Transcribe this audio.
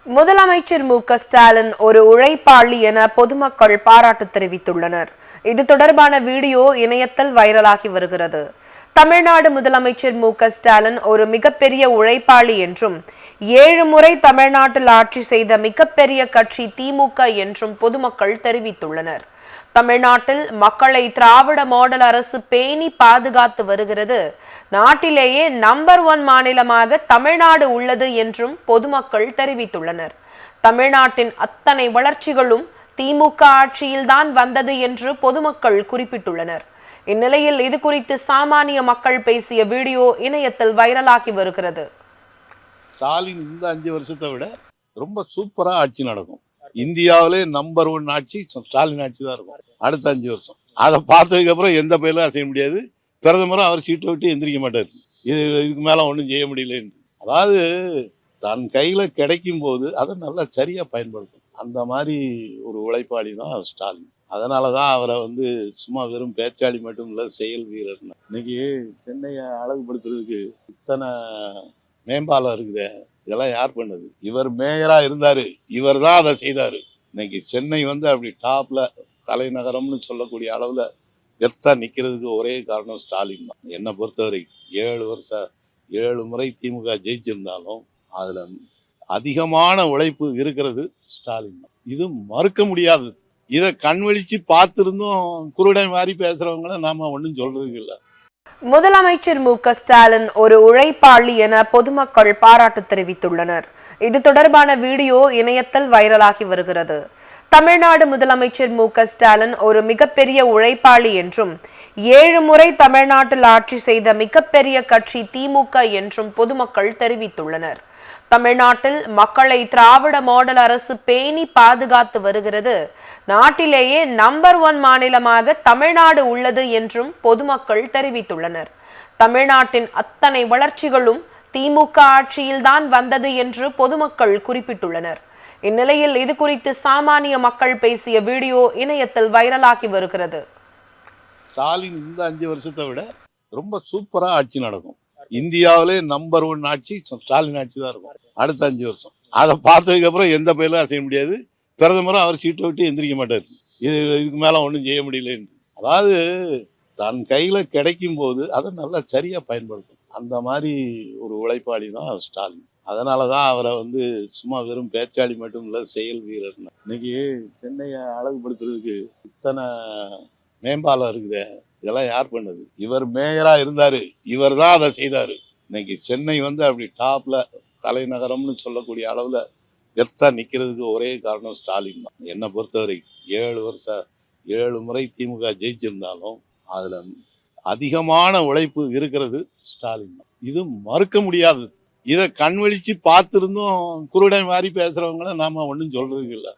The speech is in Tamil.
முதலமைச்சர் மு.க.ஸ்டாலின் ஒரு உழைப்பாளி என பொதுமக்கள் பாராட்டு தெரிவித்துள்ளனர். இது தொடர்பான வீடியோ இணையத்தில் வைரலாகி வருகிறது. தமிழ்நாடு முதலமைச்சர் மு.க.ஸ்டாலின் ஒரு மிகப்பெரிய உழைப்பாளி என்றும் 7 முறை தமிழ்நாட்டில் ஆட்சி செய்த மிகப்பெரிய கட்சி திமுக என்றும் பொதுமக்கள் தெரிவித்துள்ளனர். தமிழ்நாட்டில் மக்களை திராவிட மாடல் அரசு பேணி பாதுகாத்து வருகிறது. நாட்டிலேயே நம்பர் 1 மாநிலமாக தமிழ்நாடு உள்ளது என்றும் பொதுமக்கள் தெரிவித்துள்ளனர். தமிழ்நாட்டின் அத்தனை வளர்ச்சிகளும் திமுக ஆட்சியில்தான் வந்தது என்று பொதுமக்கள் குறிப்பிட்டுள்ளனர். இந்நிலையில் இது குறித்து சாமானிய மக்கள் பேசிய வீடியோ இணையத்தில் வைரலாகி வருகிறது. ஸ்டாலின் இந்த 5 வருஷத்தை விட ரொம்ப சூப்பரா ஆட்சி நடக்கும். இந்தியாவிலே நம்பர் 1 ஆட்சி ஸ்டாலின் ஆட்சி தான் இருக்கும் அடுத்த 5 வருஷம். அதை பார்த்ததுக்கு அப்புறம் எந்த பயிலும் அசைய முடியாது. பிரதமரும் அவர் சீட்டை விட்டு எந்திரிக்க மாட்டார். இதுக்கு மேல ஒன்றும் செய்ய முடியல. அதாவது தன் கையில கிடைக்கும் போது அதை நல்லா சரியா பயன்படுத்தும். அந்த மாதிரி ஒரு உழைப்பாளி தான் ஸ்டாலின். அதனாலதான் அவரை சும்மா வெறும் பேச்சாளி மட்டும் இல்ல, செயல் வீரர். இன்னைக்கு சென்னையை அழகுபடுத்துறதுக்கு இத்தனை மேம்பாலம் இருக்குது. இதெல்லாம் யார் பண்ணது? இவர் மேயரா இருந்தாரு, இவர் தான் அதை செய்தாரு. இன்னைக்கு சென்னை அப்படி டாப்ல தலைநகரம்னு சொல்லக்கூடிய அளவுல கெத்தா நிக்கிறதுக்கு ஒரே காரணம் ஸ்டாலின் தான். என்னை பொறுத்தவரை 7 முறை திமுக ஜெயிச்சிருந்தாலும் அதுல அதிகமான உழைப்பு இருக்கிறது ஸ்டாலின் தான். இது மறுக்க முடியாதது. இதை கண்வழிச்சு பார்த்திருந்தும் குருடை மாதிரி பேசுறவங்கள நாம ஒன்றும் சொல்றதுக்கு இல்லை. முதலமைச்சர் மு.க.ஸ்டாலின் ஒரு உழைப்பாளி என பொதுமக்கள் பாராட்டு தெரிவித்துள்ளனர். இது தொடர்பான வீடியோ இணையத்தில் வைரலாகி வருகிறது. தமிழ்நாடு முதலமைச்சர் மு.க.ஸ்டாலின் ஒரு மிகப்பெரிய உழைப்பாளி என்றும் 7 முறை தமிழ்நாட்டில் ஆட்சி செய்த மிகப்பெரிய கட்சி திமுக என்றும் பொதுமக்கள் தெரிவித்துள்ளனர். தமிழ்நாட்டில் மக்களை திராவிட மாடல் அரசு பேணி பாதுகாத்து வருகிறது. நாட்டிலேயே நம்பர் 1 மாநிலமாக தமிழ்நாடு உள்ளது என்றும் பொதுமக்கள் தெரிவித்துள்ளனர். தமிழ்நாட்டின் அத்தனை வளர்ச்சிகளும் திமுக ஆட்சியில்தான் வந்தது என்று பொதுமக்கள் குறிப்பிட்டுள்ளனர். இந்நிலையில் இது குறித்து சாமானிய மக்கள் பேசிய வீடியோ இணையத்தில் வைரலாகி வருகிறது. ஸ்டாலின் இந்த 5 வருஷத்தை விட ரொம்ப சூப்பரா ஆட்சி நடக்கும். இந்தியாவிலே நம்பர் 1 ஆட்சி ஸ்டாலின் ஆட்சி தான் இருக்கும் அடுத்த 5 வருஷம். அதை பார்த்ததுக்கு அப்புறம் எந்த பயிலும் அசைய முடியாது. பிரதமரும் அவர் சீட்டை விட்டு எந்திரிக்க மாட்டார். இதுக்கு மேல ஒன்றும் செய்ய முடியல. அதாவது தன் கையில கிடைக்கும் போது அதை நல்லா சரியா பயன்படுத்தும். அந்த மாதிரி ஒரு உழைப்பாளி தான் ஸ்டாலின். அதனாலதான் அவரை சும்மா வெறும் பேச்சாளி மட்டும் இல்ல, செயல் வீரர். இன்னைக்கு சென்னையை அழகுபடுத்துறதுக்கு இத்தனை மேம்பாலம் இருக்குது. இதெல்லாம் யார் பண்ணது? இவர் மேயரா இருந்தாரு, இவர் தான் அதை செய்தாரு. இன்னைக்கு சென்னை அப்படி டாப்ல தலைநகரம்னு சொல்லக்கூடிய அளவுல கெத்தா நிக்கிறதுக்கு ஒரே காரணம் ஸ்டாலின் தான். என்னை பொறுத்தவரை 7 முறை திமுக ஜெயிச்சிருந்தாலும் அதுல அதிகமான உழைப்பு இருக்கிறது ஸ்டாலின் தான். இது மறுக்க முடியாதது. இதை கண்வழிச்சு பார்த்திருந்தும் குருடை மாதிரி பேசுறவங்கள நாம ஒன்றும் சொல்றதுக்கு இல்லை.